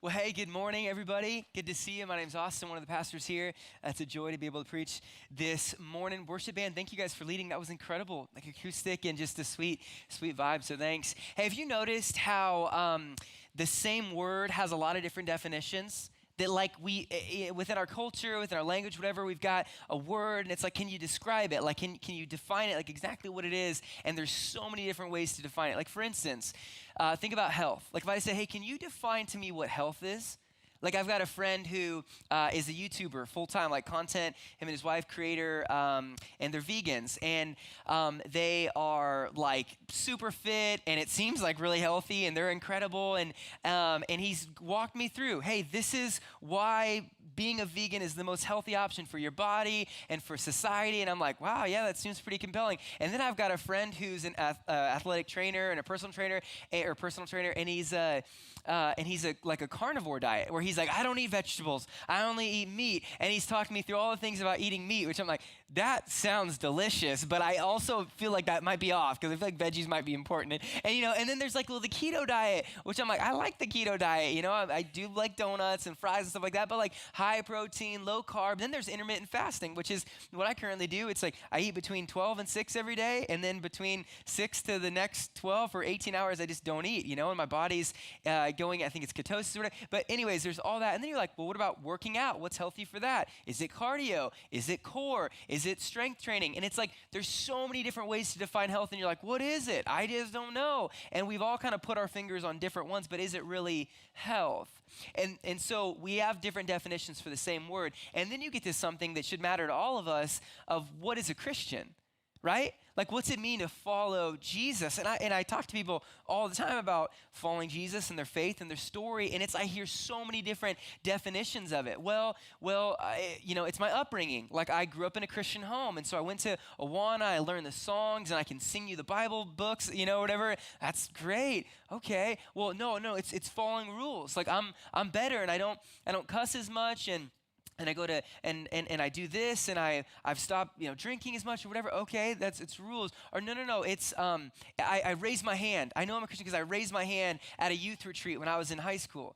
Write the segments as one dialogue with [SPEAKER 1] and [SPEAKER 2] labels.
[SPEAKER 1] Well, hey, good morning, everybody. Good to see you. My name's Austin, one of the pastors here. It's a joy to be able to preach this morning. Worship band, thank you guys for leading. That was incredible, like acoustic and just a sweet vibe, so thanks. Hey, have you noticed how the same word has a lot of different definitions? That like within our culture, within our language, whatever, we've got a word and it's like, can you describe it? Like, can you define it, like exactly what it is? And there's so many different ways to define it. Like for instance, think about health. Like if I say, hey, can you define to me what health is? Like I've got a friend who is a YouTuber, full-time, like content, him and his wife, creator, and they're vegans. And they are like super fit and it seems like really healthy and they're incredible. And he's walked me through, hey, this is why being a vegan is the most healthy option for your body and for society. And I'm like, wow, yeah, that seems pretty compelling. And then I've got a friend who's an athletic trainer and a personal trainer, and he's like a carnivore diet where he's like, I don't eat vegetables, I only eat meat. And he's talking me through all the things about eating meat, which I'm like, that sounds delicious, but I also feel like that might be off because I feel like veggies might be important. And then there's like, well, the keto diet, which I'm like, I like the keto diet. I do like donuts and fries and stuff like that, but like high protein, low carb. Then there's intermittent fasting, which is what I currently do. It's like I eat between 12 and 6 every day, and then between 6 to the next 12 or 18 hours, I just don't eat, and my body's going, I think it's ketosis or whatever. But anyways, there's all that. And then you're like, well, what about working out? What's healthy for that? Is it cardio? Is it core? Is it strength training? And it's like, there's so many different ways to define health. And you're like, what is it? I just don't know. And we've all kind of put our fingers on different ones, but is it really health? And so we have different definitions for the same word. And then you get to something that should matter to all of us of what is a Christian, right? Like, what's it mean to follow Jesus? And I talk to people all the time about following Jesus and their faith and their story, and I hear so many different definitions of it. Well, it's my upbringing. Like, I grew up in a Christian home, and so I went to Awana, I learned the songs, and I can sing you the Bible books, whatever. That's great. Okay. Well, no, it's following rules. Like, I'm better, and I don't cuss as much, and I go to, and I do this, and I've stopped, drinking as much or whatever. Okay, it's rules. Or no, it's, I raise my hand. I know I'm a Christian because I raised my hand at a youth retreat when I was in high school.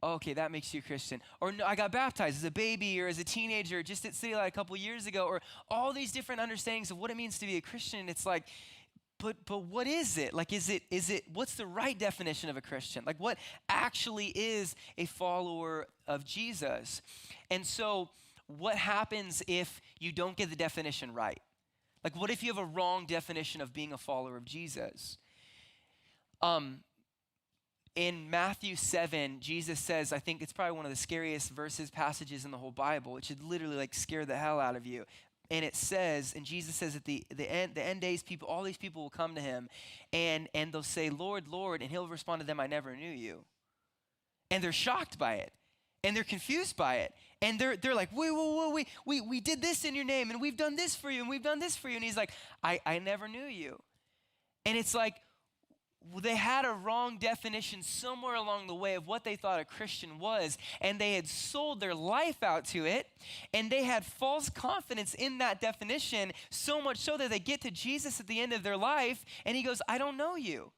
[SPEAKER 1] Okay, that makes you a Christian. Or no, I got baptized as a baby or as a teenager just at City Light a couple years ago. Or all these different understandings of what it means to be a Christian. It's like, but what is it? Like, is it, what's the right definition of a Christian? Like, what actually is a follower of Jesus? And so what happens if you don't get the definition right? Like, what if you have a wrong definition of being a follower of Jesus? In Matthew 7, Jesus says, I think it's probably one of the scariest passages in the whole Bible. It should literally like scare the hell out of you. And it says, and Jesus says at the end days, all these people will come to him and they'll say, Lord, Lord, and he'll respond to them, I never knew you. And they're shocked by it. And they're confused by it. And they're like, wait, we did this in your name, and we've done this for you, and we've done this for you. And he's like, I never knew you. And it's like, they had a wrong definition somewhere along the way of what they thought a Christian was, and they had sold their life out to it, and they had false confidence in that definition, so much so that they get to Jesus at the end of their life, and he goes, I don't know you.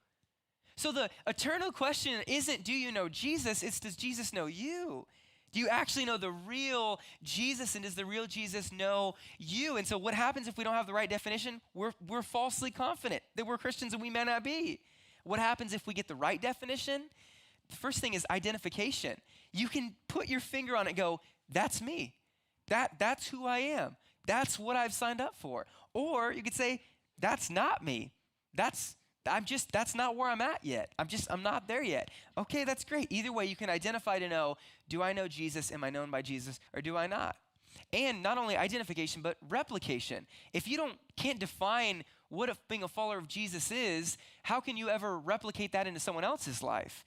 [SPEAKER 1] So the eternal question isn't, do you know Jesus? It's, does Jesus know you? Do you actually know the real Jesus, and does the real Jesus know you? And so what happens if we don't have the right definition? We're falsely confident that we're Christians and we may not be. What happens if we get the right definition? The first thing is identification. You can put your finger on it and go, that's me. That's who I am. That's what I've signed up for. Or you could say, that's not me. That's not where I'm at yet. I'm not there yet. Okay, that's great. Either way, you can identify to know, do I know Jesus? Am I known by Jesus? Or do I not? And not only identification, but replication. If you can't define what being a follower of Jesus is, how can you ever replicate that into someone else's life?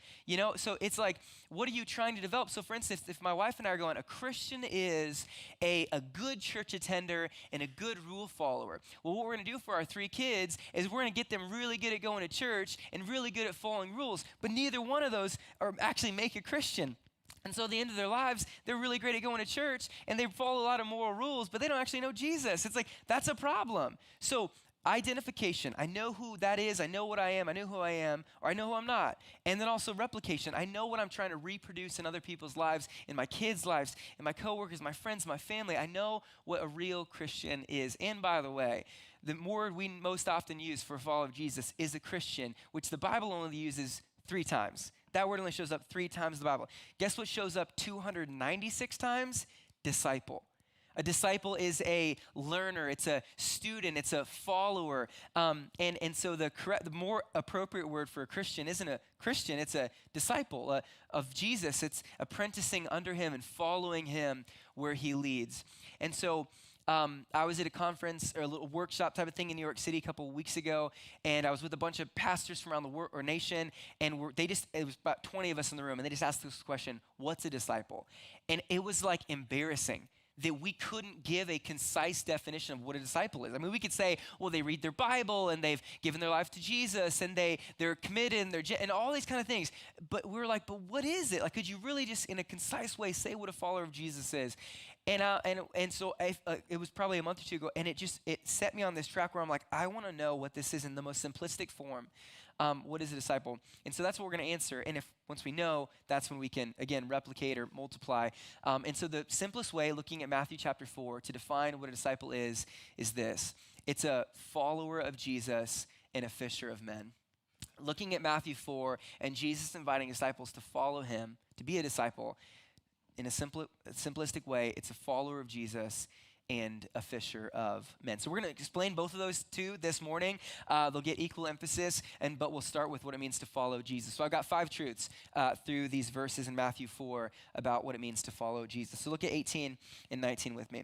[SPEAKER 1] So it's like, what are you trying to develop? So for instance, if my wife and I are going, a Christian is a good church attender and a good rule follower. Well, what we're going to do for our 3 kids is we're going to get them really good at going to church and really good at following rules, but neither one of those are actually make a Christian. And so at the end of their lives, they're really great at going to church and they follow a lot of moral rules, but they don't actually know Jesus. It's like, that's a problem. So identification. I know who that is. I know what I am. I know who I am, or I know who I'm not. And then also replication. I know what I'm trying to reproduce in other people's lives, in my kids' lives, in my coworkers, my friends, my family. I know what a real Christian is. And by the way, the word we most often use for a follower of Jesus is a Christian, which the Bible only uses 3 times. That word only shows up 3 times in the Bible. Guess what shows up 296 times? Disciple. A disciple is a learner, it's a student, it's a follower. And so the more appropriate word for a Christian isn't a Christian, it's a disciple of Jesus. It's apprenticing under him and following him where he leads. And so I was at a conference or a little workshop type of thing in New York City a couple of weeks ago, and I was with a bunch of pastors from around the world or nation, and it was about 20 of us in the room, and they just asked this question, what's a disciple? And it was like embarrassing that we couldn't give a concise definition of what a disciple is. I mean, we could say, well, they read their Bible and they've given their life to Jesus and they're committed and all these kind of things. But we were like, but what is it? Like, could you really just in a concise way say what a follower of Jesus is? And so it was probably a month or 2 ago, and it set me on this track where I'm like, I want to know what this is in the most simplistic form. What is a disciple? And so that's what we're going to answer. And once we know, that's when we can, again, replicate or multiply. And so the simplest way, looking at Matthew chapter 4, to define what a disciple is this. It's a follower of Jesus and a fisher of men. Looking at Matthew 4 and Jesus inviting disciples to follow him, to be a disciple, in a simplistic way, it's a follower of Jesus and a fisher of men. So we're going to explain both of those two this morning. They'll get equal emphasis, but we'll start with what it means to follow Jesus. So I've got 5 truths through these verses in Matthew 4 about what it means to follow Jesus. So look at 18 and 19 with me.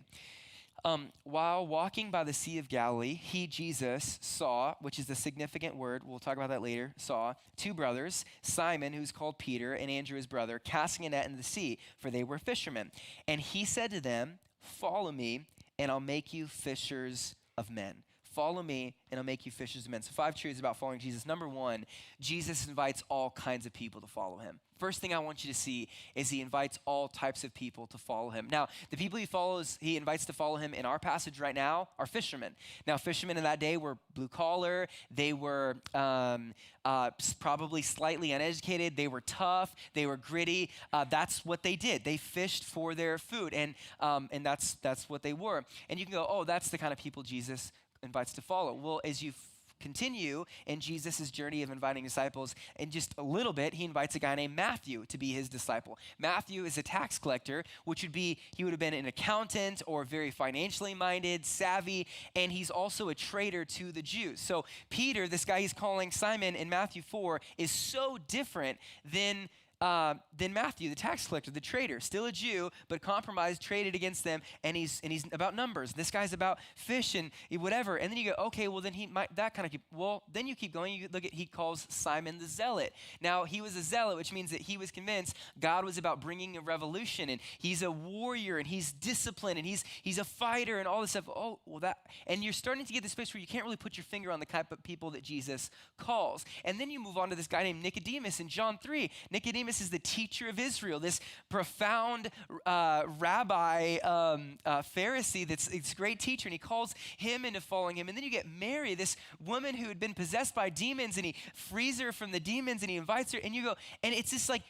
[SPEAKER 1] While walking by the Sea of Galilee, Jesus, saw, which is a significant word, we'll talk about that later, saw 2 brothers, Simon, who's called Peter, and Andrew, his brother, casting a net into the sea, for they were fishermen. And he said to them, follow me, and I'll make you fishers of men. Follow me, and I'll make you fishers of men. So 5 truths about following Jesus. Number 1, Jesus invites all kinds of people to follow him. First thing I want you to see is he invites all types of people to follow him. Now, the people he invites to follow him in our passage right now are fishermen. Now, fishermen in that day were blue collar. They were probably slightly uneducated. They were tough. They were gritty. That's what they did. They fished for their food, and that's what they were. And you can go, oh, that's the kind of people Jesus invites to follow. Well, as you continue in Jesus' journey of inviting disciples, in just a little bit, he invites a guy named Matthew to be his disciple. Matthew is a tax collector, he would have been an accountant or very financially minded, savvy, and he's also a traitor to the Jews. So Peter, this guy he's calling Simon in Matthew 4, is so different than Matthew, the tax collector, the traitor, still a Jew, but compromised, traded against them, and he's about numbers. This guy's about fish and whatever. And then you go, okay, well then then you keep going. You look at, he calls Simon the Zealot. Now he was a zealot, which means that he was convinced God was about bringing a revolution, and he's a warrior, and he's disciplined, and he's a fighter, and all this stuff. Oh, well and you're starting to get this space where you can't really put your finger on the type of people that Jesus calls. And then you move on to this guy named Nicodemus in John 3. Nicodemus is the teacher of Israel, this profound rabbi, Pharisee that's a great teacher, and he calls him into following him. And then you get Mary, this woman who had been possessed by demons, and he frees her from the demons, and he invites her, and you go, and it's just like,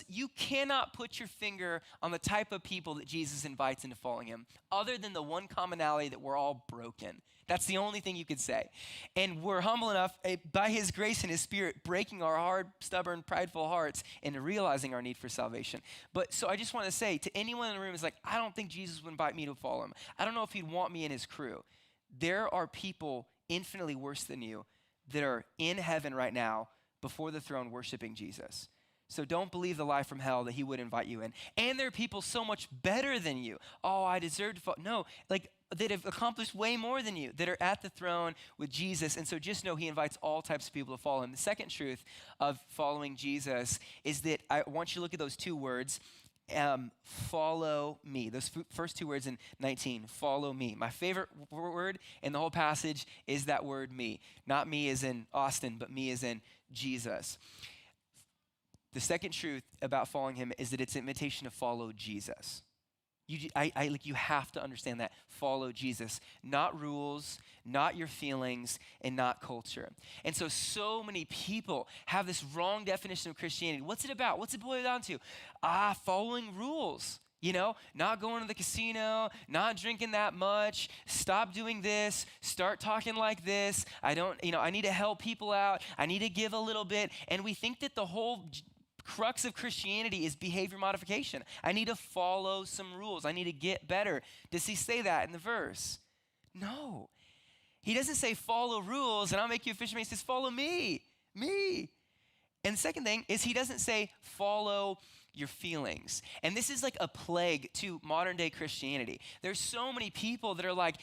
[SPEAKER 1] you cannot put your finger on the type of people that Jesus invites into following him, other than the one commonality that we're all broken. That's the only thing you could say. And we're humble enough, by his grace and his spirit, breaking our hard, stubborn, prideful hearts into realizing our need for salvation. But so I just want to say to anyone in the room who's like, I don't think Jesus would invite me to follow him. I don't know if he'd want me in his crew. There are people infinitely worse than you that are in heaven right now before the throne worshiping Jesus. So don't believe the lie from hell that he would invite you in. And there are people so much better than you. Oh, I deserve to follow. No, that have accomplished way more than you, that are at the throne with Jesus. And so just know he invites all types of people to follow him. The second truth of following Jesus is that I want you to look at those 2 words, follow me. Those first 2 words in 19, follow me. My favorite word in the whole passage is that word me. Not me as in Austin, but me as in Jesus. The second truth about following him is that it's an invitation to follow Jesus. Like you have to understand that. Follow Jesus, not rules, not your feelings, and not culture. And so many people have this wrong definition of Christianity. What's it about? What's it boiled down to? Following rules. Not going to the casino, not drinking that much, stop doing this, start talking like this. I need to help people out. I need to give a little bit. And we think that the whole crux of Christianity is behavior modification. I need to follow some rules. I need to get better. Does he say that in the verse? No. He doesn't say follow rules and I'll make you a fisherman. He says follow me. And the second thing is he doesn't say follow your feelings. And this is like a plague to modern day Christianity. There's so many people that are like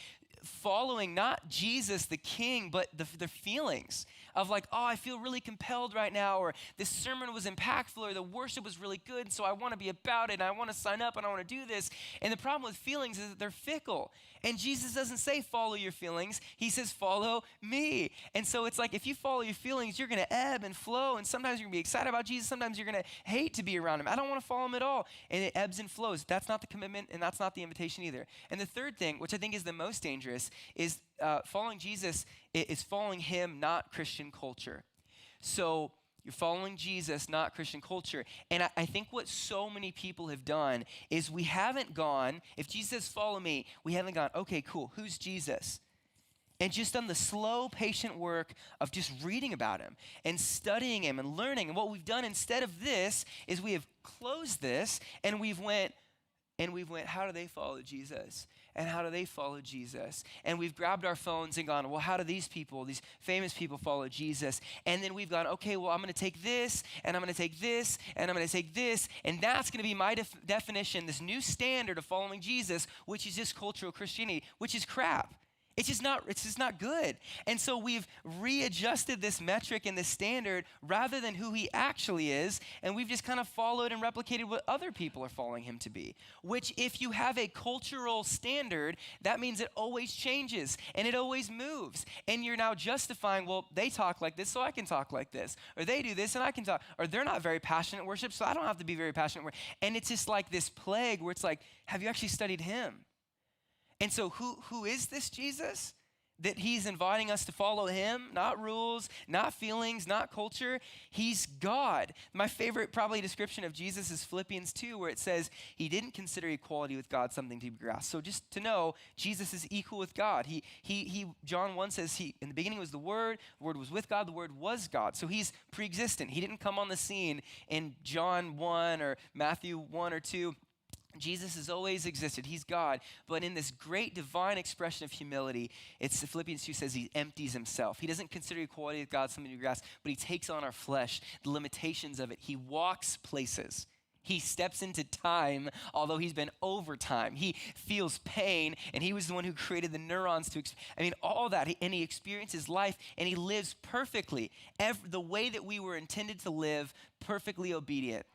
[SPEAKER 1] following not Jesus the King, but the feelings of like, oh, I feel really compelled right now, or this sermon was impactful, or the worship was really good, so I want to be about it, and I want to sign up, and I want to do this. And the problem with feelings is that they're fickle. And Jesus doesn't say follow your feelings. He says follow me. And so it's like if you follow your feelings, you're going to ebb and flow, and sometimes you're going to be excited about Jesus, sometimes you're going to hate to be around him. I don't want to follow him at all. And it ebbs and flows. That's not the commitment, and that's not the invitation either. And the third thing, which I think is the most dangerous, is following Jesus is following him, not Christian culture. So you're following Jesus, not Christian culture. And I think what so many people have done is we haven't gone, if Jesus says follow me, we haven't gone, okay, cool, who's Jesus? And just done the slow, patient work of just reading about him and studying him and learning. And what we've done instead of this is we have closed this and we've went, how do they follow Jesus? And how do they follow Jesus? And we've grabbed our phones and gone, well, how do these people, these famous people follow Jesus? And then we've gone, okay, well, I'm going to take this, and I'm going to take this, and I'm going to take this, and that's going to be my definition, this new standard of following Jesus, which is just cultural Christianity, which is crap. It's just not good. And so we've readjusted this metric and this standard rather than who he actually is, and we've just kind of followed and replicated what other people are following him to be, which if you have a cultural standard, that means it always changes and it always moves. And you're now justifying, well, they talk like this, so I can talk like this, or they do this and I can talk, or they're not very passionate worship, so I don't have to be very passionate. And it's just like this plague where it's like, have you actually studied him? And so who is this Jesus? That he's inviting us to follow him, not rules, not feelings, not culture. He's God. My favorite probably description of Jesus is Philippians 2, where it says he didn't consider equality with God something to be grasped. So just to know, Jesus is equal with God. John 1 says in the beginning was the Word was with God, the Word was God. So he's pre-existent. He didn't come on the scene in John 1 or Matthew 1 or 2. Jesus has always existed. He's God. But in this great divine expression of humility, it's Philippians 2 says he empties himself. He doesn't consider equality with God something to grasp, but he takes on our flesh, the limitations of it. He walks places. He steps into time, although he's been over time. He feels pain, and he was the one who created the neurons all that. And he experiences life, and he lives perfectly. The way that we were intended to live, perfectly obedient.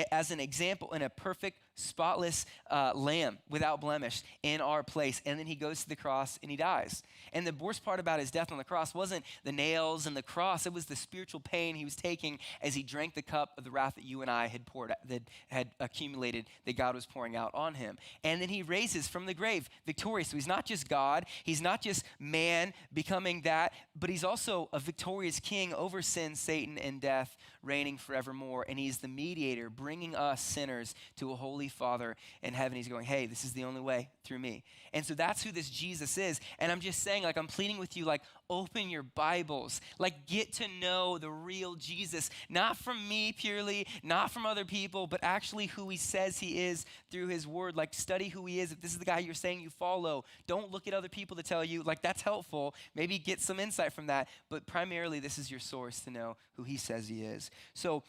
[SPEAKER 1] As an example, in a perfect, spotless lamb without blemish in our place. And then he goes to the cross and he dies. And the worst part about his death on the cross wasn't the nails and the cross. It was the spiritual pain he was taking as he drank the cup of the wrath that you and I had poured, that had accumulated, that God was pouring out on him. And then he raises from the grave victorious. So he's not just God. He's not just man becoming that, but he's also a victorious king over sin, Satan, and death, reigning forevermore. And he's the mediator, bringing us sinners to a holy Father in heaven. He's going, hey, this is the only way through me. And so that's who this Jesus is. And I'm just saying, I'm pleading with you, open your Bibles, get to know the real Jesus, not from me purely, not from other people, but actually who he says he is through his word. Study who he is. If this is the guy you're saying you follow, don't look at other people to tell you, that's helpful. Maybe get some insight from that, but primarily this is your source to know who he says he is. So,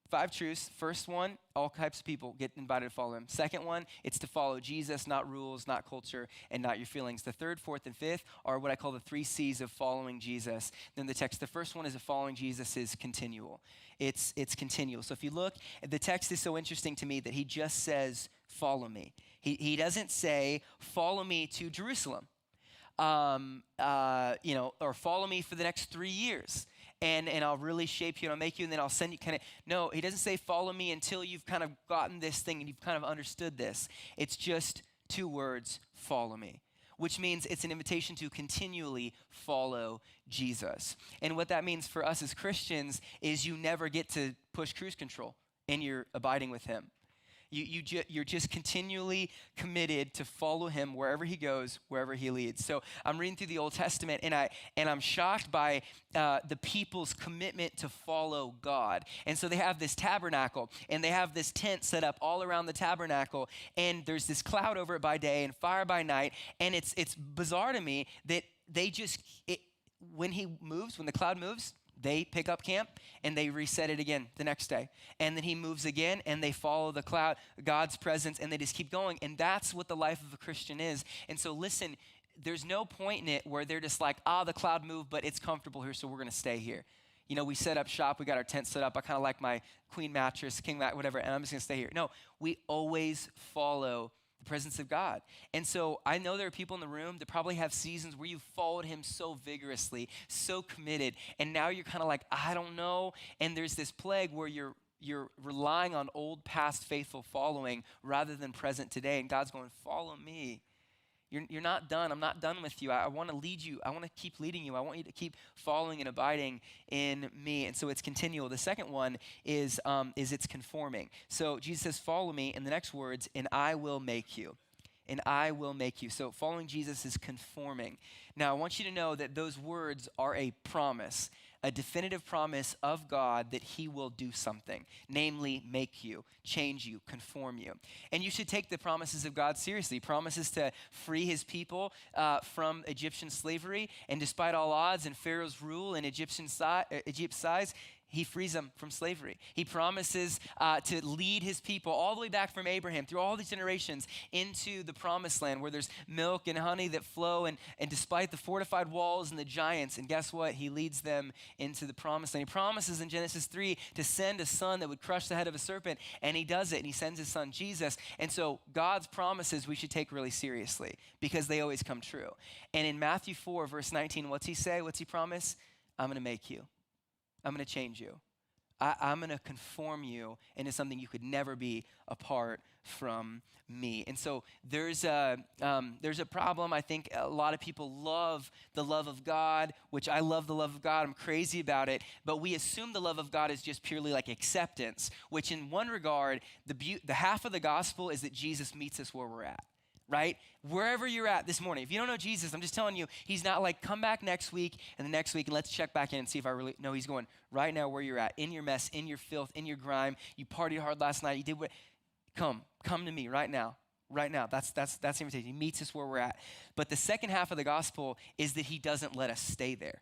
[SPEAKER 1] 5 truths. First one, all types of people get invited to follow him. Second one, it's to follow Jesus, not rules, not culture, and not your feelings. The third, fourth, and fifth are what I call the 3 C's of following Jesus. Then the text, the first one is of following Jesus is continual. It's continual. So if you look, the text is so interesting to me that he just says, follow me. He doesn't say, follow me to Jerusalem, or follow me for the next 3 years. and I'll really shape you and I'll make you and then I'll send you kind of, no, he doesn't say follow me until you've kind of gotten this thing and you've kind of understood this. It's just 2 words, follow me, which means it's an invitation to continually follow Jesus. And what that means for us as Christians is you never get to push cruise control and you're abiding with him. You're just continually committed to follow him wherever he goes, wherever he leads. So I'm reading through the Old Testament, and I'm shocked by the people's commitment to follow God. And so they have this tabernacle, and they have this tent set up all around the tabernacle, and there's this cloud over it by day and fire by night. And it's bizarre to me that they just when the cloud moves, they pick up camp and they reset it again the next day. And then he moves again and they follow the cloud, God's presence, and they just keep going. And that's what the life of a Christian is. And so listen, there's no point in it where they're just like, the cloud moved, but it's comfortable here, so we're going to stay here. You know, we set up shop, we got our tent set up. I kind of like my queen mattress, king mat, whatever, and I'm just going to stay here. No, we always follow the presence of God. And so I know there are people in the room that probably have seasons where you followed him so vigorously, so committed, and now you're kind of like, I don't know. And there's this plague where you're relying on old past faithful following rather than present today. And God's going, follow me. You're not done. I'm not done with you. I want to lead you. I want to keep leading you. I want you to keep following and abiding in me. And so it's continual. The second one is it's conforming. So Jesus says, follow me. In the next words, and I will make you. And I will make you. So following Jesus is conforming. Now, I want you to know that those words are a promise, a definitive promise of God that he will do something, namely make you, change you, conform you. And you should take the promises of God seriously. He promises to free his people from Egyptian slavery. And despite all odds and Pharaoh's rule and Egypt's size, he frees them from slavery. He promises to lead his people all the way back from Abraham through all these generations into the promised land where there's milk and honey that flow and despite the fortified walls and the giants, and guess what? He leads them into the promised land. He promises in Genesis 3 to send a son that would crush the head of a serpent, and he does it, and he sends his son Jesus. And so God's promises we should take really seriously because they always come true. And in Matthew 4, verse 19, what's he say? What's he promise? I'm going to make you. I'm going to change you. I'm going to conform you into something you could never be apart from me. And so there's a problem. I think a lot of people love the love of God, which I love the love of God. I'm crazy about it. But we assume the love of God is just purely like acceptance, which in one regard, the half of the gospel is that Jesus meets us where we're at. Right? Wherever you're at this morning. If you don't know Jesus, I'm just telling you, he's not like, come back next week and the next week and let's check back in and see if I really, no, he's going right now where you're at, in your mess, in your filth, in your grime. You partied hard last night. You did what, come to me right now. Right now, that's the invitation. He meets us where we're at. But the second half of the gospel is that he doesn't let us stay there.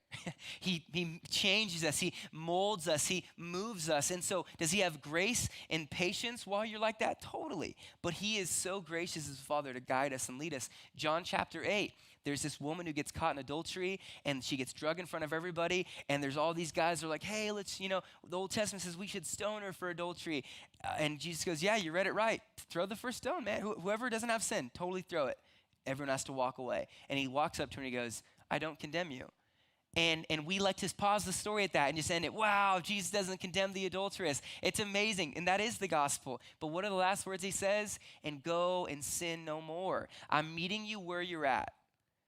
[SPEAKER 1] He changes us. He molds us. He moves us. And so does he have grace and patience while you're like that? Totally. But he is so gracious as a father to guide us and lead us. John chapter 8. There's this woman who gets caught in adultery and she gets drugged in front of everybody. And there's all these guys who are like, hey, let's, the Old Testament says we should stone her for adultery. And Jesus goes, yeah, you read it right. Throw the first stone, man. Whoever doesn't have sin, totally throw it. Everyone has to walk away. And he walks up to her and he goes, I don't condemn you. And we like to pause the story at that and just end it, wow, Jesus doesn't condemn the adulteress. It's amazing. And that is the gospel. But what are the last words he says? And go and sin no more. I'm meeting you where you're at.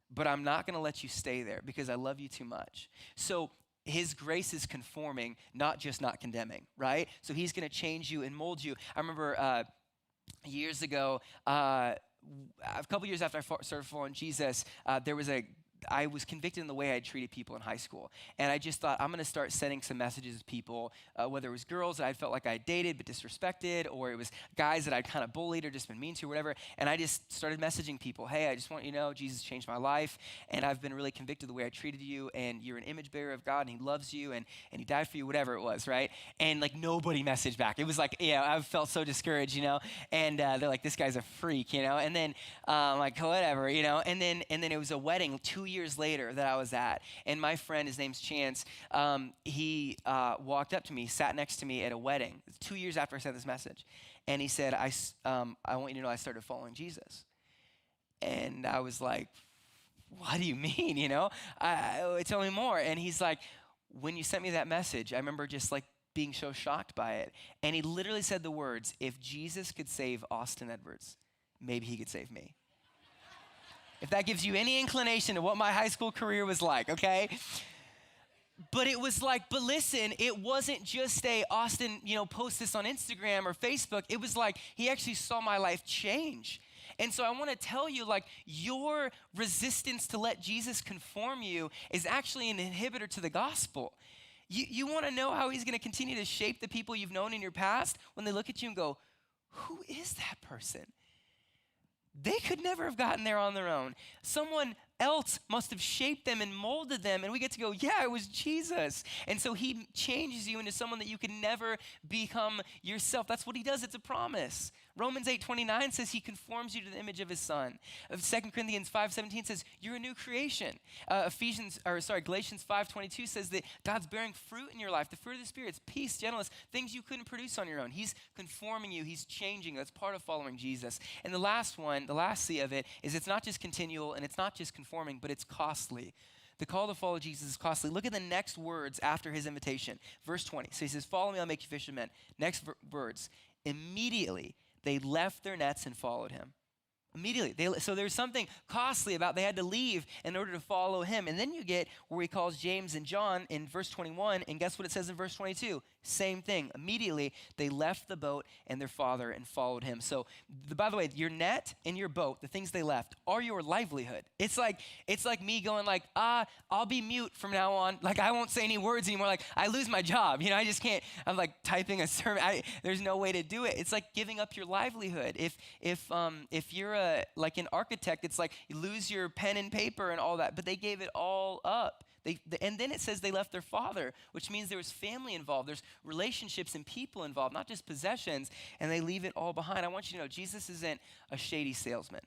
[SPEAKER 1] But I'm not going to let you stay there because I love you too much. So his grace is conforming, not just not condemning, right? So he's going to change you and mold you. I remember years ago, a couple years after I started following Jesus, I was convicted in the way I treated people in high school. And I just thought, I'm going to start sending some messages to people, whether it was girls that I felt like I dated but disrespected, or it was guys that I'd kind of bullied or just been mean to or whatever. And I just started messaging people, hey, I just want you to know Jesus changed my life, and I've been really convicted of the way I treated you, and you're an image bearer of God, and he loves you, and he died for you, whatever it was, right? And like nobody messaged back. It was like, I felt so discouraged, and they're like, this guy's a freak, and then like whatever, and then it was a wedding 2 years later that I was at, and my friend, his name's Chance, he walked up to me, sat next to me at a wedding 2 years after I sent this message, and he said, I want you to know I started following Jesus. And I was like, what do you mean, tell me more. And he's like, when you sent me that message, I remember just like being so shocked by it. And he literally said the words, if Jesus could save Austin Edwards, maybe he could save me. If that gives you any inclination of what my high school career was like, okay? But it was like, but listen, it wasn't just a Austin, post this on Instagram or Facebook. It was like he actually saw my life change. And so I want to tell you, like, your resistance to let Jesus conform you is actually an inhibitor to the gospel. You want to know how he's going to continue to shape the people you've known in your past when they look at you and go, who is that person? They could never have gotten there on their own. Someone else must have shaped them and molded them, and we get to go, yeah, it was Jesus. And so he changes you into someone that you can never become yourself. That's what he does. It's a promise. Romans 8:29 says he conforms you to the image of his son. 2 Corinthians 5:17 says you're a new creation. Galatians 5:22 says that God's bearing fruit in your life. The fruit of the Spirit is peace, gentleness, things you couldn't produce on your own. He's conforming you. He's changing you. That's part of following Jesus. And the last C of it is it's not just continual and it's not just conforming, but it's costly. The call to follow Jesus is costly. Look at the next words after his invitation. Verse 20. So he says, follow me, I'll make you fishermen. Next words. Immediately, they left their nets and followed him. Immediately. So there's something costly about they had to leave in order to follow him. And then you get where he calls James and John in verse 21. And guess what it says in verse 22? Same thing. Immediately, they left the boat and their father and followed him. So, by the way, your net and your boat, the things they left, are your livelihood. It's like me going like, I'll be mute from now on. Like, I won't say any words anymore. Like, I lose my job. I just can't. I'm like typing a sermon. There's no way to do it. It's like giving up your livelihood. If you're like an architect, it's like you lose your pen and paper and all that. But they gave it all up. And then it says they left their father, which means there was family involved. There's relationships and people involved, not just possessions, and they leave it all behind. I want you to know Jesus isn't a shady salesman.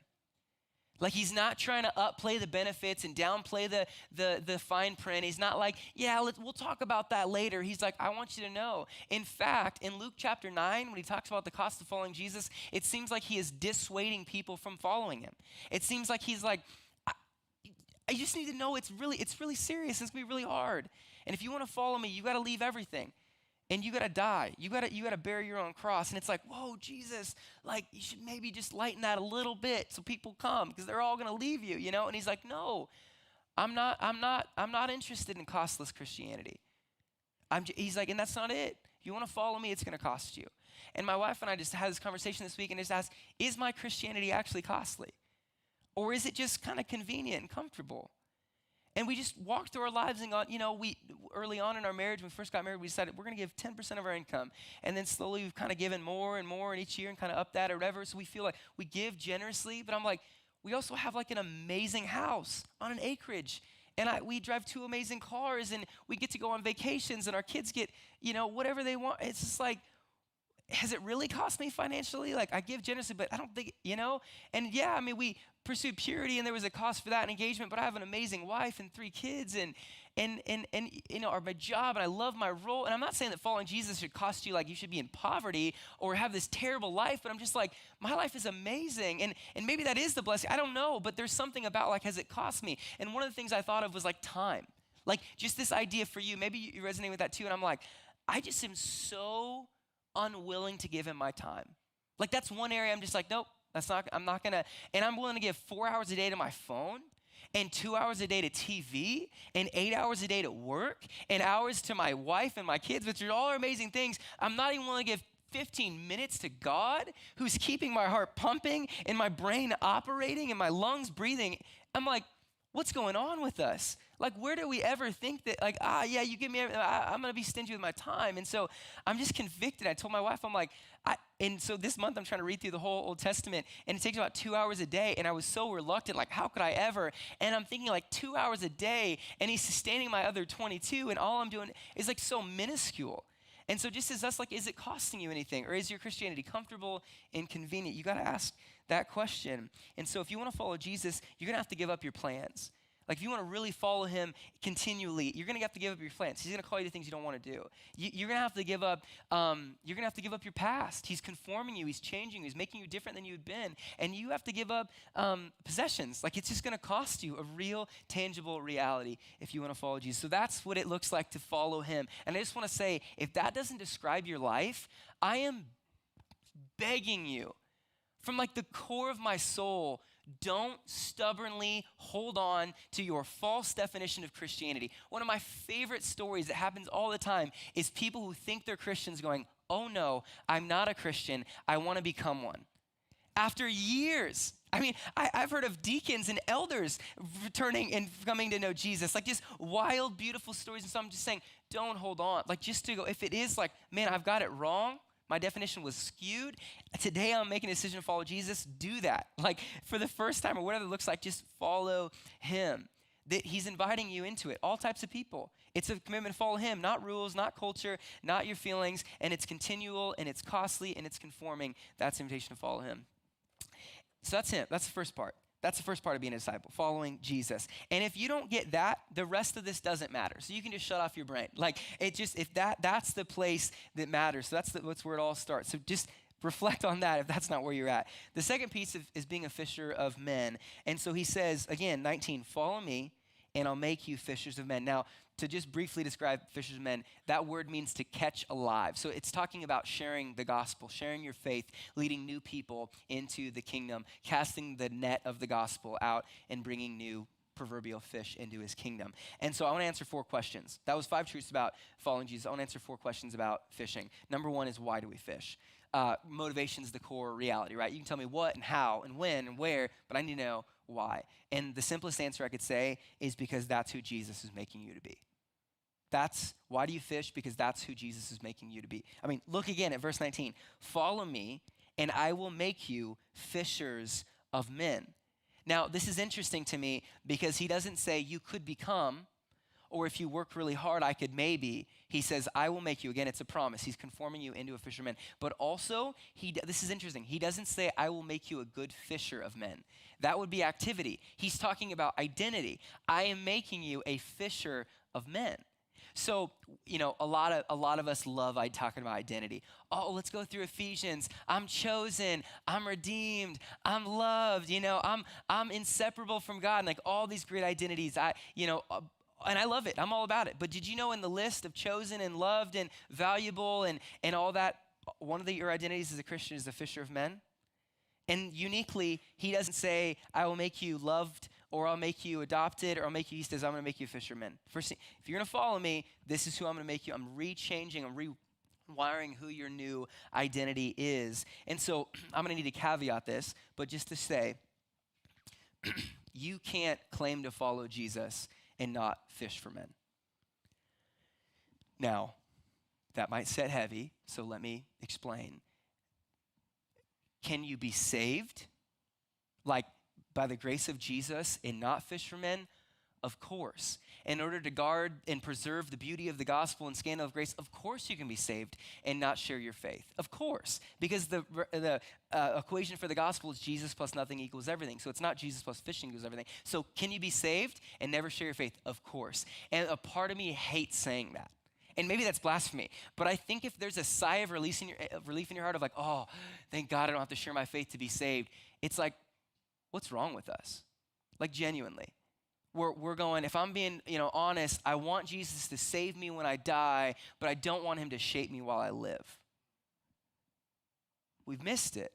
[SPEAKER 1] Like, he's not trying to upplay the benefits and downplay the fine print. He's not like, we'll talk about that later. He's like, I want you to know. In fact, in Luke chapter 9, when he talks about the cost of following Jesus, it seems like he is dissuading people from following him. It seems like he's like, I just need to know it's really serious. It's going to be really hard. And if you want to follow me, you got to leave everything. And you got to die. You got to bear your own cross. And it's like, whoa, Jesus, like you should maybe just lighten that a little bit so people come because they're all going to leave you, And he's like, no, I'm not interested in costless Christianity. He's like, and that's not it. If you want to follow me, it's going to cost you. And my wife and I just had this conversation this week and just asked, is my Christianity actually costly? Or is it just kind of convenient and comfortable? And we just walked through our lives and we early on in our marriage, when we first got married, we decided we're going to give 10% of our income. And then slowly we've kind of given more and more in each year and kind of up that or whatever. So we feel like we give generously. But I'm like, we also have like an amazing house on an acreage. And we drive 2 amazing cars and we get to go on vacations and our kids get, whatever they want. It's just like, has it really cost me financially? Like, I give generously, but I don't think, And we pursued purity and there was a cost for that and engagement, but I have an amazing wife and 3 kids and my job, and I love my role. And I'm not saying that following Jesus should cost you, like you should be in poverty or have this terrible life, but I'm just like, my life is amazing. And maybe that is the blessing. I don't know, but there's something about like, has it cost me? And one of the things I thought of was like time. Like just this idea for you, maybe you resonate with that too. And I'm like, I just am so unwilling to give him my time. Like that's one area I'm just like, nope, I'm not gonna, and I'm willing to give 4 hours a day to my phone and 2 hours a day to TV and 8 hours a day to work and hours to my wife and my kids, which are all amazing things. I'm not even willing to give 15 minutes to God, who's keeping my heart pumping and my brain operating and my lungs breathing. I'm like, what's going on with us? Like, where do we ever think that, like, you give me, I'm going to be stingy with my time. And so I'm just convicted. I told my wife, I'm like, and so this month I'm trying to read through the whole Old Testament, and it takes about 2 hours a day. And I was so reluctant, like, how could I ever? And I'm thinking like 2 hours a day, and he's sustaining my other 22, and all I'm doing is like so minuscule. And so just as us, like, is it costing you anything? Or is your Christianity comfortable and convenient? You got to ask that question. And so if you want to follow Jesus, you're going to have to give up your plans. Like if you want to really follow him continually, you're going to have to give up your plans. He's going to call you to things you don't want to do. You're going to have to give up. You're going to have to give up your past. He's conforming you. He's changing you. He's making you different than you'd been. And you have to give up possessions. Like it's just going to cost you a real, tangible reality if you want to follow Jesus. So that's what it looks like to follow him. And I just want to say, if that doesn't describe your life, I am begging you from like the core of my soul, don't stubbornly hold on to your false definition of Christianity. One of my favorite stories that happens all the time is people who think they're Christians going, oh no, I'm not a Christian. I want to become one. After years, I mean, I've heard of deacons and elders returning and coming to know Jesus, like just wild, beautiful stories. And so I'm just saying, don't hold on. Like just to go, if it is like, man, I've got it wrong, my definition was skewed. Today I'm making a decision to follow Jesus. Do that. Like for the first time or whatever it looks like, just follow him. That he's inviting you into it. All types of people. It's a commitment to follow him, not rules, not culture, not your feelings. And it's continual and it's costly and it's conforming. That's the invitation to follow him. So that's him. That's the first part. That's the first part of being a disciple, following Jesus. And if you don't get that, the rest of this doesn't matter. So you can just shut off your brain. Like it just, if that's the place that matters. So that's where it all starts. So just reflect on that if that's not where you're at. The second piece is being a fisher of men. And so he says, again, 19, follow me and I'll make you fishers of men. Now, to just briefly describe fishers of men, that word means to catch alive. So it's talking about sharing the gospel, sharing your faith, leading new people into the kingdom, casting the net of the gospel out and bringing new proverbial fish into his kingdom. And so I want to answer 4 questions. That was 5 truths about following Jesus. I want to answer 4 questions about fishing. Number 1 is, why do we fish? Motivation is the core reality, right? You can tell me what and how and when and where, but I need to know why. And the simplest answer I could say is because that's who Jesus is making you to be. That's why do you fish? Because that's who Jesus is making you to be. I mean, look again at verse 19. Follow me and I will make you fishers of men. Now, this is interesting to me because he doesn't say you could become, or if you work really hard, I could maybe. He says, I will make you. Again, it's a promise. He's conforming you into a fisherman. But also, this is interesting. He doesn't say, I will make you a good fisher of men. That would be activity. He's talking about identity. I am making you a fisher of men. So, you know, a lot of us love talking about identity. Oh, let's go through Ephesians. I'm chosen. I'm redeemed. I'm loved. You know, I'm inseparable from God. And like all these great identities. And I love it. I'm all about it. But did you know in the list of chosen and loved and valuable and all that, one of your identities as a Christian is a fisher of men? And uniquely, he doesn't say, I will make you loved, or I'll make you adopted, or I'll make you, he says, I'm going to make you a fisherman. First thing, if you're going to follow me, this is who I'm going to make you. I'm rechanging, I'm rewiring who your new identity is. And so I'm going to need to caveat this, but just to say, you can't claim to follow Jesus and not fish for men. Now, that might set heavy, so let me explain. Can you be saved, like by the grace of Jesus, and not fish for men? Of course. In order to guard and preserve the beauty of the gospel and scandal of grace, of course you can be saved and not share your faith. Of course. Because the equation for the gospel is Jesus plus nothing equals everything. So it's not Jesus plus fishing equals everything. So can you be saved and never share your faith? Of course. And a part of me hates saying that. And maybe that's blasphemy, but I think if there's a sigh of relief in your heart of like, oh, thank God I don't have to share my faith to be saved, it's like, what's wrong with us? Like genuinely. We're going, if I'm being honest, I want Jesus to save me when I die, but I don't want him to shape me while I live. We've missed it.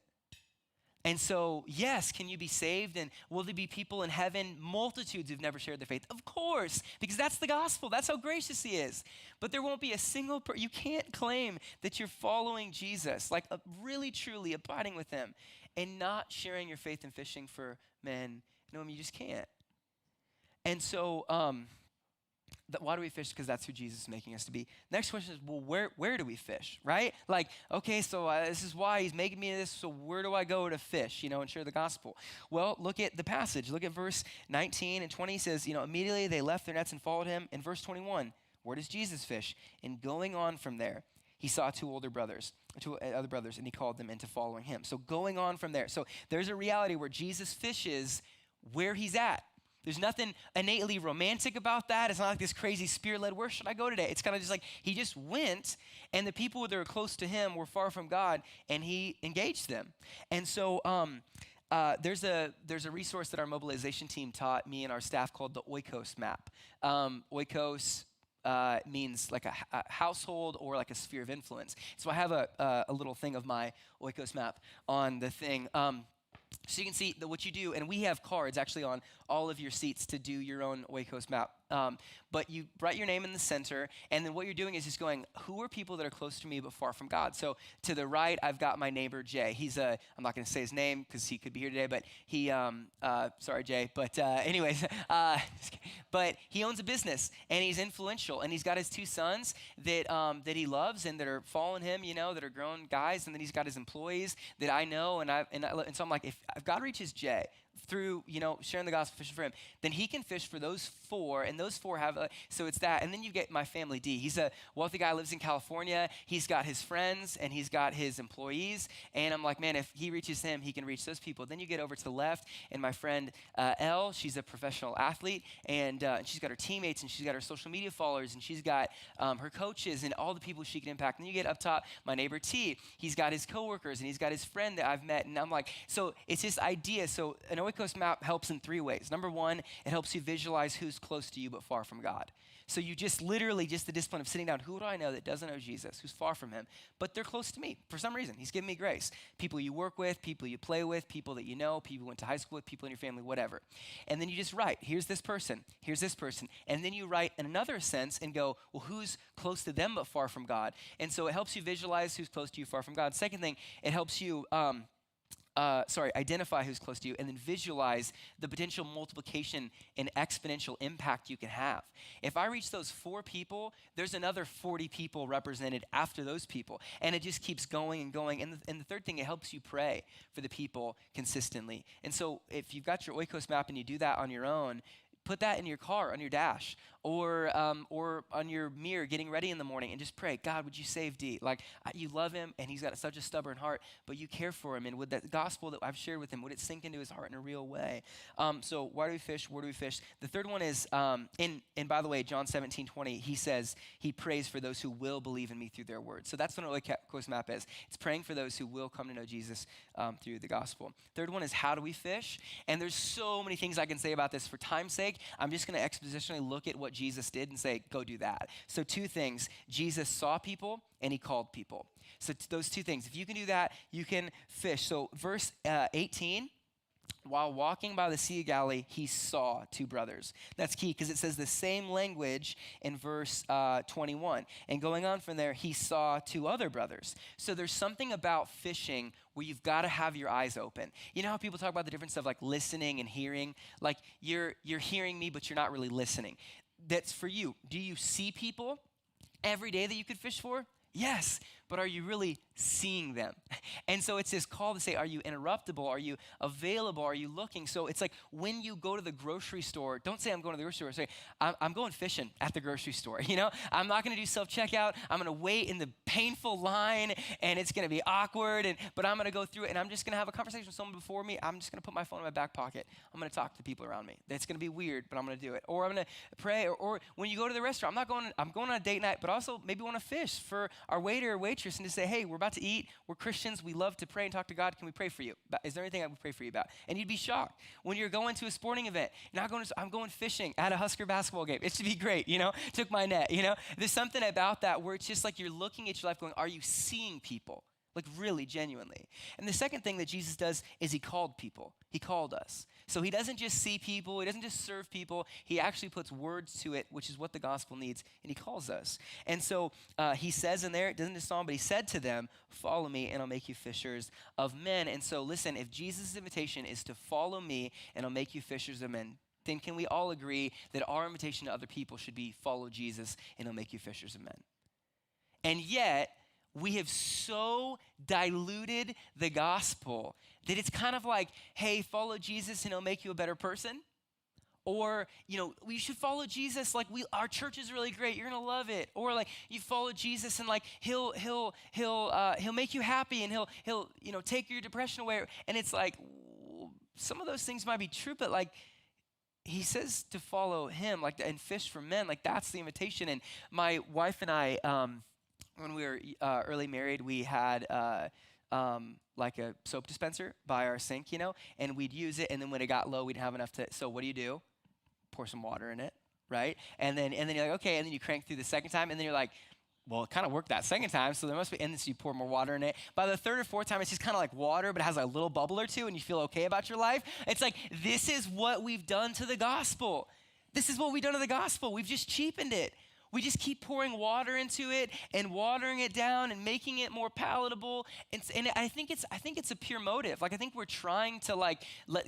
[SPEAKER 1] And so, yes, can you be saved? And will there be people in heaven, multitudes who've never shared their faith? Of course, because that's the gospel. That's how gracious he is. But there won't be a single person. You can't claim that you're following Jesus, like really, truly abiding with him and not sharing your faith and fishing for men. No, you just can't. And so, why do we fish? Because that's who Jesus is making us to be. Next question is, well, where do we fish, right? Like, okay, so this is why he's making me this, so where do I go to fish, and share the gospel? Well, look at the passage. Look at verse 19 and 20. It says, immediately they left their nets and followed him. In verse 21, where does Jesus fish? And going on from there, he saw two other brothers, and he called them into following him. So going on from there. So there's a reality where Jesus fishes where he's at. There's nothing innately romantic about that. It's not like this crazy spirit-led, where should I go today? It's kind of just like he just went, and the people that were close to him were far from God, and he engaged them. And so there's a resource that our mobilization team taught me and our staff called the Oikos map. Oikos means like a household or like a sphere of influence. So I have a little thing of my Oikos map on the thing. So you can see what you do, and we have cards actually on all of your seats to do your own Oikos map. But you write your name in the center, and then what you're doing is just going, who are people that are close to me but far from God? So to the right, I've got my neighbor, Jay. I'm not going to say his name because he could be here today, but sorry, Jay. But anyways, but he owns a business, and he's influential, and he's got his 2 sons that he loves and that are following him, that are grown guys, and then he's got his employees that I know, and so I'm like, if God reaches Jay through, sharing the gospel, fishing for him, then he can fish for those 4, and those 4 have so it's that. And then you get my family, D. He's a wealthy guy, lives in California. He's got his friends, and he's got his employees, and I'm like, man, if he reaches him, he can reach those people. Then you get over to the left, and my friend, Elle, she's a professional athlete, and she's got her teammates, and she's got her social media followers, and she's got her coaches, and all the people she can impact. And then you get up top, my neighbor, T. He's got his coworkers, and he's got his friend that I've met, and I'm like, so it's this idea. So an Oikos map helps in 3 ways. Number 1, it helps you visualize who's close to you but far from God. So you just literally, just the discipline of sitting down, who do I know that doesn't know Jesus, who's far from him, but they're close to me for some reason. He's given me grace. People you work with, people you play with, people that you know, people you went to high school with, people in your family, whatever. And then you just write, here's this person, and then you write in another sense and go, well, who's close to them but far from God? And so it helps you visualize who's close to you, far from God. Second thing, it helps you identify who's close to you, and then visualize the potential multiplication and exponential impact you can have. If I reach those 4 people, there's another 40 people represented after those people, and it just keeps going and going. And the third thing, it helps you pray for the people consistently. And so if you've got your Oikos map and you do that on your own, put that in your car, on your dash, or on your mirror getting ready in the morning, and just pray, God, would you save D? Like, you love him, and he's got such a stubborn heart, but you care for him, and would that gospel that I've shared with him, would it sink into his heart in a real way? So why do we fish? Where do we fish? The third one is, and by the way, John 17:20, he says he prays for those who will believe in me through their word. So that's what an Oikos map is. It's praying for those who will come to know Jesus through the gospel. Third one is, how do we fish? And there's so many things I can say about this. For time's sake, I'm just going to expositionally look at what Jesus did and say, go do that. So 2 things. Jesus saw people and he called people. So those 2 things. If you can do that, you can fish. So verse 18, while walking by the Sea of Galilee, he saw 2 brothers. That's key because it says the same language in verse 21. And going on from there, he saw 2 other brothers. So there's something about fishing where you've got to have your eyes open. You know how people talk about the difference of like listening and hearing? Like you're hearing me, but you're not really listening. That's for you. Do you see people every day that you could fish for? Yes, but are you really seeing them? And so it's this call to say, are you interruptible? Are you available? Are you looking? So it's like when you go to the grocery store, don't say I'm going to the grocery store. Say, I'm going fishing at the grocery store. I'm not going to do self-checkout. I'm going to wait in the painful line, and it's going to be awkward, but I'm going to go through it, and I'm just going to have a conversation with someone before me. I'm just going to put my phone in my back pocket. I'm going to talk to people around me. It's going to be weird, but I'm going to do it. Or I'm going to pray. Or when you go to the restaurant, I'm going on a date night, but also maybe want to fish for our waiter or waitress and to say, hey, we're about to eat. We're Christians. We love to pray and talk to God. Can we pray for you? Is there anything I would pray for you about? And you'd be shocked. When you're going to a sporting event, I'm going fishing at a Husker basketball game. It should be great, Took my net, There's something about that where it's just like you're looking at your life going, are you seeing people? Like really, genuinely. And the second thing that Jesus does is he called people. He called us. So he doesn't just see people. He doesn't just serve people. He actually puts words to it, which is what the gospel needs, and he calls us. And so he says in there, it doesn't just song, but he said to them, follow me and I'll make you fishers of men. And so listen, if Jesus' invitation is to follow me and I'll make you fishers of men, then can we all agree that our invitation to other people should be follow Jesus and he'll make you fishers of men? And yet, we have so diluted the gospel that it's kind of like, hey, follow Jesus and he'll make you a better person. Or, we should follow Jesus, like our church is really great, you're gonna love it. Or like you follow Jesus and like he'll make you happy and he'll take your depression away. And it's like, some of those things might be true, but like he says to follow him, like, and fish for men. Like, that's the invitation. And my wife and I, when we were early married, we had like a soap dispenser by our sink, and we'd use it. And then when it got low, we'd have enough to. So what do? Pour some water in it, right? And then you're like, okay. And then you crank through the second time, and then you're like, well, it kind of worked that second time, so there must be. And then so you pour more water in it. By the third or fourth time, it's just kind of like water, but it has a little bubble or two, and you feel okay about your life. It's like, this is what we've done to the gospel. This is what we've done to the gospel. We've just cheapened it. We just keep pouring water into it and watering it down and making it more palatable. And I think it's a pure motive. Like, I think we're trying to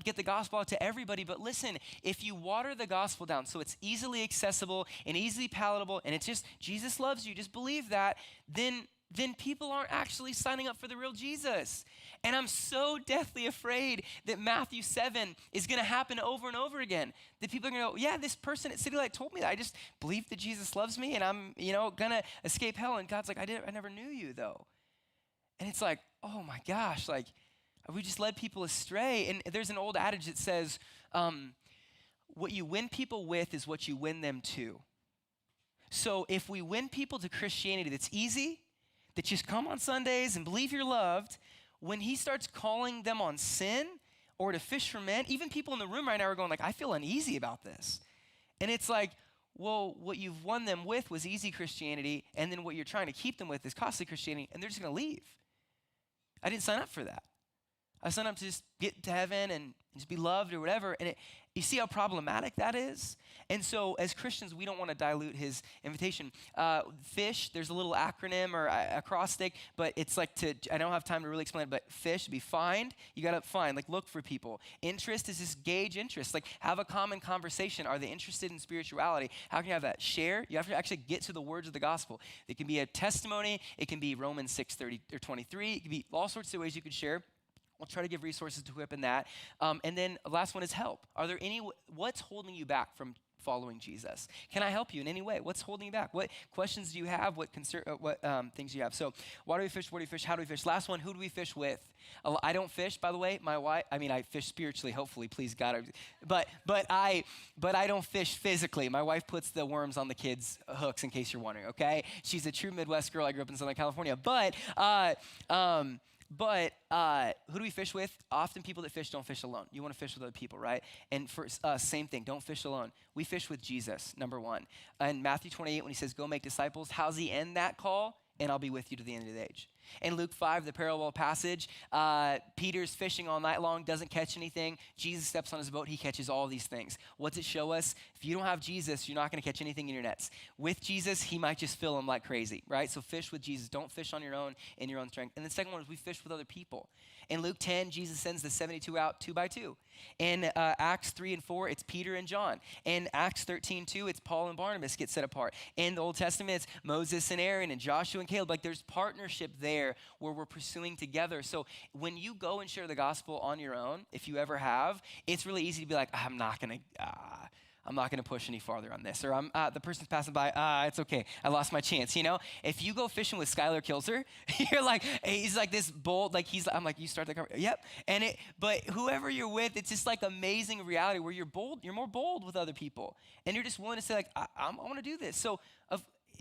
[SPEAKER 1] get the gospel out to everybody. But listen, if you water the gospel down so it's easily accessible and easily palatable, and it's just Jesus loves you, just believe that, then people aren't actually signing up for the real Jesus. And I'm so deathly afraid that Matthew 7 is going to happen over and over again. That people are going to go, yeah, this person at City Light told me that. I just believe that Jesus loves me and I'm, going to escape hell. And God's like, I never knew you though. And it's like, oh my gosh, like, we just led people astray. And there's an old adage that says, what you win people with is what you win them to. So if we win people to Christianity that's easy, that just come on Sundays and believe you're loved, when he starts calling them on sin or to fish for men, even people in the room right now are going like, I feel uneasy about this. And it's like, well, what you've won them with was easy Christianity, and then what you're trying to keep them with is costly Christianity, and they're just going to leave. I didn't sign up for that. I signed up to just get to heaven and just be loved or whatever. And you see how problematic that is? And so as Christians, we don't want to dilute his invitation. FISH, there's a little acronym or acrostic, but it's like I don't have time to really explain it, but FISH, be find. You got to find, like look for people. Interest is just gauge interest. Like have a common conversation. Are they interested in spirituality? How can you have that? Share. You have to actually get to the words of the gospel. It can be a testimony. It can be Romans 6:30 or 23. It can be all sorts of ways you could share. We'll try to give resources to equip in that. And then the last one is help. Are there what's holding you back from following Jesus? Can I help you in any way? What's holding you back? What questions do you have? What things do you have? So why do we fish? Where do we fish? How do we fish? Last one, who do we fish with? I don't fish, by the way. My wife, I fish spiritually, hopefully, please God. But I don't fish physically. My wife puts the worms on the kids' hooks, in case you're wondering, okay? She's a true Midwest girl. I grew up in Southern California. But who do we fish with? Often people that fish don't fish alone. You want to fish with other people, right? And for us, same thing, don't fish alone. We fish with Jesus, number one. In Matthew 28, when he says, go make disciples, how's he end that call? And I'll be with you to the end of the age. In Luke 5, the parallel passage, Peter's fishing all night long, doesn't catch anything. Jesus steps on his boat, he catches all these things. What's it show us? If you don't have Jesus, you're not going to catch anything in your nets. With Jesus, he might just fill them like crazy, right? So fish with Jesus. Don't fish on your own in your own strength. And the second one is we fish with other people. In Luke 10, Jesus sends the 72 out 2 by 2. In Acts 3 and 4, it's Peter and John. In Acts 13:2, it's Paul and Barnabas get set apart. In the Old Testament, it's Moses and Aaron and Joshua and Caleb. Like there's partnership there where we're pursuing together. So when you go and share the gospel on your own, if you ever have, it's really easy to be like, I'm not going to push any farther on this. Or the person's passing by, it's okay. I lost my chance, If you go fishing with Skylar Kilser, you're like, he's like this bold, I'm like, you start the conversation. Yep. But whoever you're with, it's just like amazing reality where you're bold, you're more bold with other people. And you're just willing to say like, I want to do this. So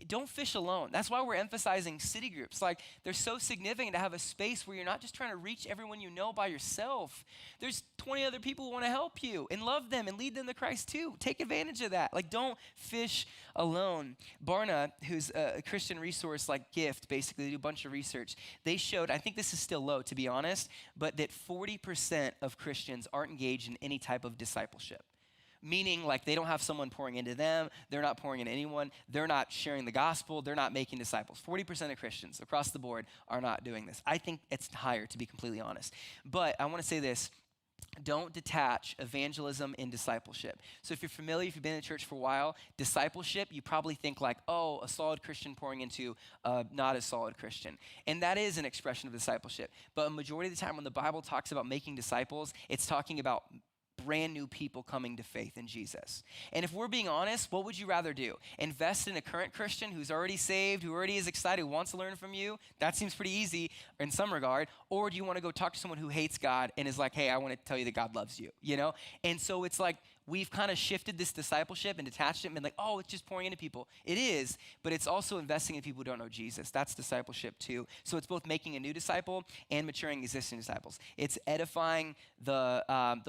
[SPEAKER 1] don't fish alone. That's why we're emphasizing city groups. Like they're so significant to have a space where you're not just trying to reach everyone you know by yourself. There's 20 other people who want to help you and love them and lead them to Christ too. Take advantage of that. Like don't fish alone. Barna, who's a Christian resource like Gift, basically they do a bunch of research. They showed, I think this is still low to be honest, but that 40% of Christians aren't engaged in any type of discipleship. Meaning like they don't have someone pouring into them. They're not pouring into anyone. They're not sharing the gospel. They're not making disciples. 40% of Christians across the board are not doing this. I think it's higher, to be completely honest. But I want to say this. Don't detach evangelism and discipleship. So if you're familiar, if you've been in church for a while, discipleship, you probably think like, oh, a solid Christian pouring into not a solid Christian. And that is an expression of discipleship. But a majority of the time when the Bible talks about making disciples, it's talking about brand new people coming to faith in Jesus. And if we're being honest, what would you rather do? Invest in a current Christian who's already saved, who already is excited, who wants to learn from you? That seems pretty easy in some regard. Or do you want to go talk to someone who hates God and is like, hey, I want to tell you that God loves you, And so it's like, we've kind of shifted this discipleship and detached it and been like, oh, it's just pouring into people. It is, but it's also investing in people who don't know Jesus. That's discipleship too. So it's both making a new disciple and maturing existing disciples. It's edifying the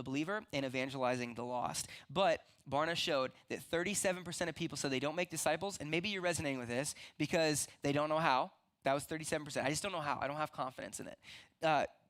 [SPEAKER 1] believer and evangelizing the lost. But Barna showed that 37% of people said they don't make disciples, and maybe you're resonating with this because they don't know how. That was 37%. I just don't know how. I don't have confidence in it.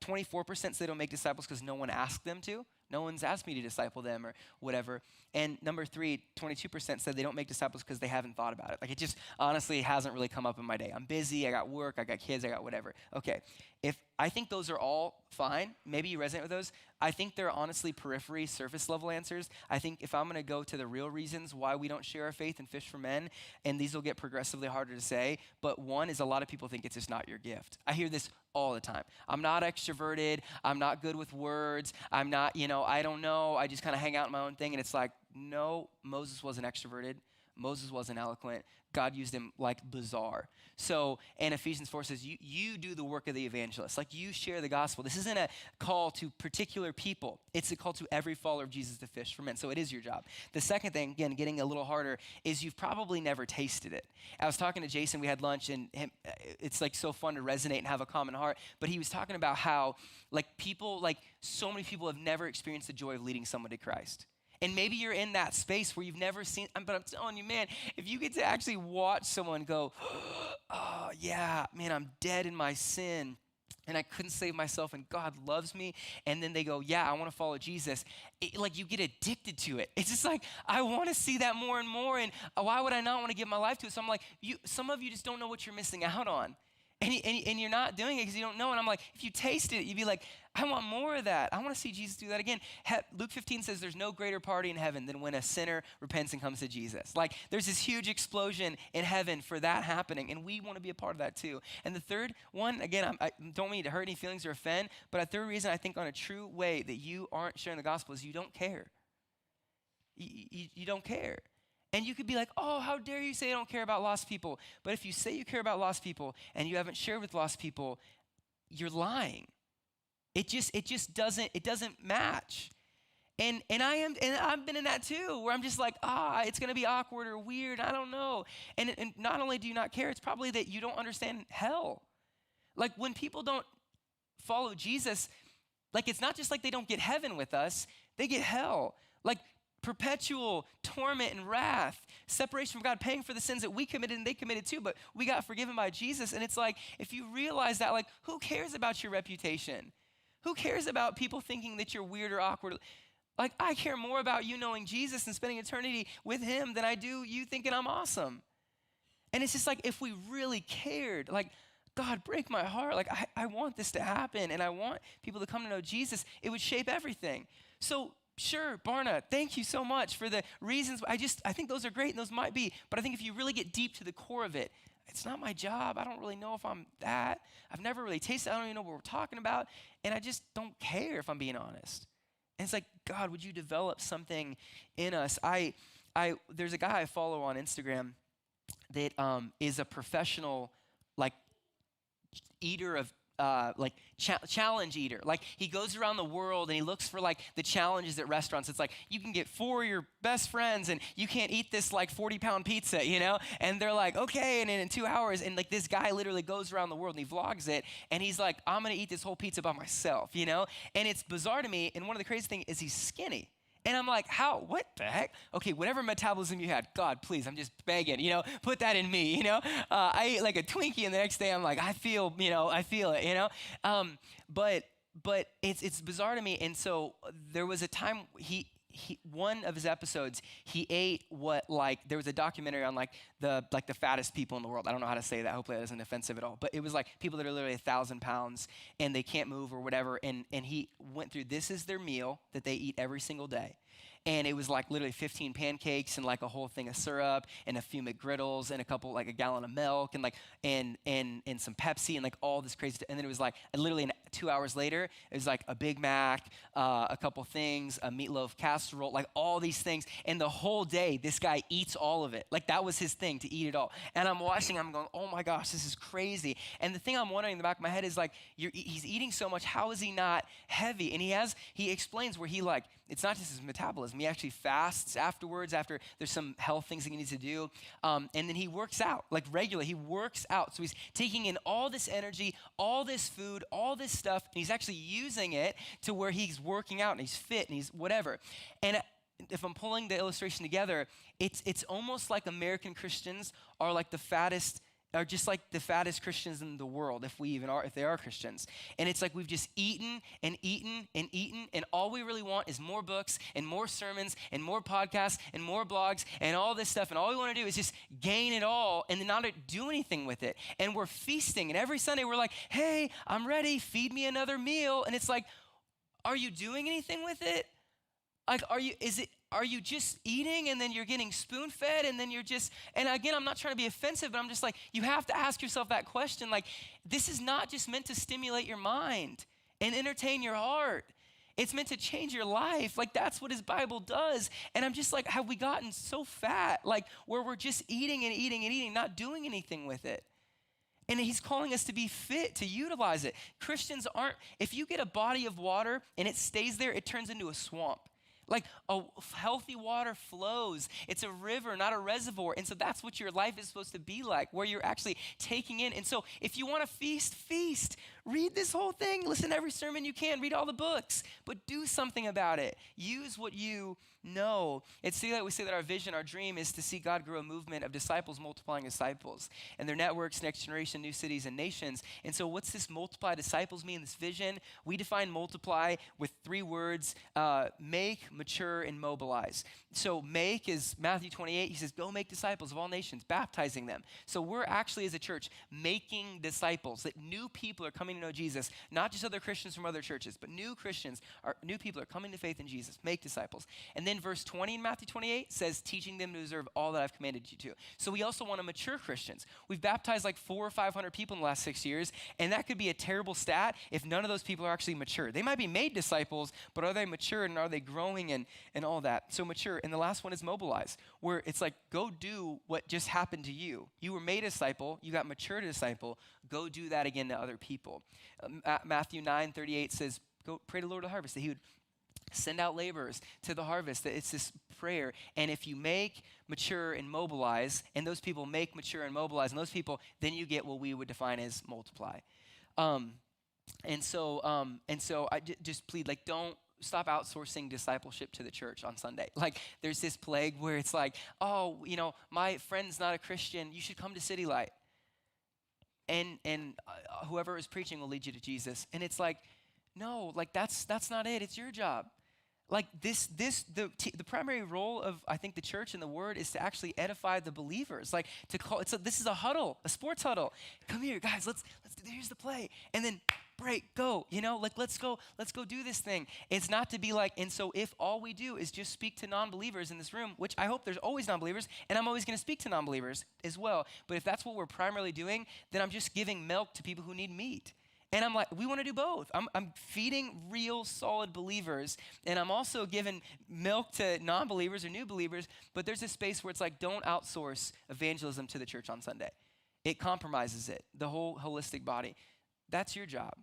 [SPEAKER 1] 24% said they don't make disciples because no one asked them to. No one's asked me to disciple them or whatever. And number 3, 22% said they don't make disciples because they haven't thought about it. Like, it just honestly hasn't really come up in my day. I'm busy, I got work, I got kids, I got whatever. Okay, if I think those are all fine, maybe you resonate with those. I think they're honestly periphery, surface level answers. I think if I'm gonna go to the real reasons why we don't share our faith and fish for men, and these will get progressively harder to say, but one is a lot of people think it's just not your gift. I hear this all the time. I'm not extroverted, I'm not good with words, I'm not, I don't know, I just kind of hang out in my own thing. And it's like, no, Moses wasn't extroverted. Moses wasn't eloquent. God used him like bizarre. So, and Ephesians 4 says, you do the work of the evangelist. Like, you share the gospel. This isn't a call to particular people. It's a call to every follower of Jesus to fish for men. So it is your job. The second thing, again, getting a little harder, is you've probably never tasted it. I was talking to Jason, we had lunch, and it's like so fun to resonate and have a common heart. But he was talking about how so many people have never experienced the joy of leading someone to Christ. And maybe you're in that space where you've never seen, but I'm telling you, man, if you get to actually watch someone go, oh yeah, man, I'm dead in my sin and I couldn't save myself and God loves me. And then they go, yeah, I want to follow Jesus. You get addicted to it. It's just like, I want to see that more and more. And why would I not want to give my life to it? So I'm like, some of you just don't know what you're missing out on. And you're not doing it because you don't know. And I'm like, if you taste it, you'd be like, I want more of that. I want to see Jesus do that again. Luke 15 says there's no greater party in heaven than when a sinner repents and comes to Jesus. Like, there's this huge explosion in heaven for that happening. And we want to be a part of that too. And the third one, again, I don't mean to hurt any feelings or offend, but a third reason I think on a true way that you aren't sharing the gospel is you don't care. You don't care. And you could be like, oh, how dare you say I don't care about lost people. But if you say you care about lost people and you haven't shared with lost people, you're lying. It just doesn't match. And I've been in that too, where I'm just like, it's gonna be awkward or weird, I don't know. And not only do you not care, it's probably that you don't understand hell. Like, when people don't follow Jesus, like, it's not just like they don't get heaven with us, they get hell. Like, perpetual torment and wrath, separation from God, paying for the sins that we committed and they committed too, but we got forgiven by Jesus. And it's like, if you realize that, like, who cares about your reputation? Who cares about people thinking that you're weird or awkward? Like, I care more about you knowing Jesus and spending eternity with him than I do you thinking I'm awesome. And it's just like, if we really cared, like, God, break my heart. Like, I want this to happen and I want people to come to know Jesus. It would shape everything. So, sure, Barna, thank you so much for the reasons. I think those are great and those might be, but I think if you really get deep to the core of it, it's not my job. I don't really know if I'm that. I've never really tasted it. I don't even know what we're talking about. And I just don't care, if I'm being honest. And it's like, God, would you develop something in us? There's a guy I follow on Instagram that is a professional, like, eater of challenge eater. Like, he goes around the world and he looks for like the challenges at restaurants. It's like, you can get 4 of your best friends and you can't eat this like 40-pound pizza, and they're like, okay, and in 2 hours, and like, this guy literally goes around the world and he vlogs it, and he's like, I'm gonna eat this whole pizza by myself, and it's bizarre to me. And one of the crazy things is he's skinny. And I'm like, how? What the heck? Okay, whatever metabolism you had, God, please, I'm just begging, put that in me, I ate like a Twinkie, and the next day I'm like, I feel it, But it's bizarre to me. And so there was a time one of his episodes, he ate there was a documentary on the fattest people in the world. I don't know how to say that. Hopefully that isn't offensive at all. But it was like people that are literally 1,000 pounds and they can't move or whatever. And he went through, this is their meal that they eat every single day. And it was like literally 15 pancakes and like a whole thing of syrup and a few McGriddles and a gallon of milk and some Pepsi and like all this crazy stuff. And then it was like literally 2 hours later, it was like a Big Mac, a couple things, a meatloaf casserole, like all these things. And the whole day, this guy eats all of it. Like, that was his thing, to eat it all. And I'm watching, I'm going, oh my gosh, this is crazy. And the thing I'm wondering in the back of my head is like, he's eating so much, how is he not heavy? And he explains where he it's not just his metabolism. He actually fasts afterwards, after there's some health things that he needs to do. And then he works out, like regularly. He works out. So he's taking in all this energy, all this food, all this stuff, and he's actually using it to where he's working out and he's fit and he's whatever. And if I'm pulling the illustration together, it's almost like American Christians are like the fattest, are just like the fattest Christians in the world, if they are Christians. And it's like we've just eaten and eaten and eaten, and all we really want is more books and more sermons and more podcasts and more blogs and all this stuff. And all we want to do is just gain it all and then not do anything with it. And we're feasting, and every Sunday we're like, hey, I'm ready, feed me another meal. And it's like, are you doing anything with it? Like, are you just eating and then you're getting spoon-fed and then you're just, and again, I'm not trying to be offensive, but I'm just like, you have to ask yourself that question. Like, this is not just meant to stimulate your mind and entertain your heart. It's meant to change your life. Like, that's what his Bible does. And I'm just like, have we gotten so fat? Like, where we're just eating and eating and eating, not doing anything with it. And he's calling us to be fit, to utilize it. Christians aren't, if you get a body of water and it stays there, it turns into a swamp. Like, a healthy water flows. It's a river, not a reservoir. And so that's what your life is supposed to be like, where you're actually taking in. And so if you want to feast, feast. Read this whole thing. Listen to every sermon you can. Read all the books. But do something about it. Use what you know. We say that our vision, our dream is to see God grow a movement of disciples multiplying disciples. And their networks, next generation, new cities, and nations. And so what's this multiply disciples mean, this vision? We define multiply with 3 words, make, mature, and mobilize. So make is Matthew 28. He says, go make disciples of all nations, baptizing them. So we're actually, as a church, making disciples, that new people are coming to know Jesus, not just other Christians from other churches, but new people are coming to faith in Jesus. Make disciples. And then verse 20 in Matthew 28 says, teaching them to observe all that I've commanded you to. So we also want to mature Christians. We've baptized like 400 or 500 people in the last 6 years, and that could be a terrible stat if none of those people are actually mature. They might be made disciples, but are they mature and are they growing and all that? So mature. And the last one is mobilize, where it's like, go do what just happened to you. You were made a disciple, you got mature to disciple, go do that again to other people. Matthew 9:38 says, go pray to the Lord of the harvest, that he would send out laborers to the harvest. That it's this prayer. And if you make, mature, and mobilize, and those people make, mature, and mobilize, and those people, then you get what we would define as multiply. And so I just plead, like, don't stop outsourcing discipleship to the church on Sunday. Like, there's this plague where it's like, oh, my friend's not a Christian, you should come to City Light. And whoever is preaching will lead you to Jesus. And it's like, no, like that's not it. It's your job. Like the primary role of, I think, the church and the word is to actually edify the believers. Like this is a huddle, a sports huddle. Come here, guys. Let's here's the play, and then break, go. Like let's go do this thing. It's not to be like, and so if all we do is just speak to non-believers in this room, which I hope there's always non-believers, and I'm always going to speak to non-believers as well. But if that's what we're primarily doing, then I'm just giving milk to people who need meat. And I'm like, we want to do both. I'm feeding real solid believers, and I'm also giving milk to non-believers or new believers, but there's a space where it's like, don't outsource evangelism to the church on Sunday. It compromises it, the whole holistic body. That's your job,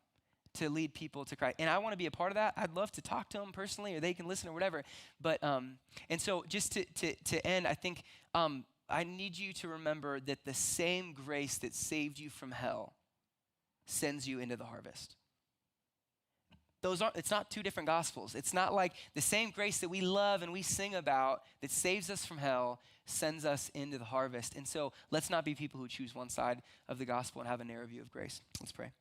[SPEAKER 1] to lead people to Christ. And I want to be a part of that. I'd love to talk to them personally, or they can listen or whatever. But, and so just to end, I think I need you to remember that the same grace that saved you from hell sends you into the harvest. It's not 2 different gospels. It's not like the same grace that we love and we sing about that saves us from hell sends us into the harvest. And so let's not be people who choose one side of the gospel and have a narrow view of grace. Let's pray.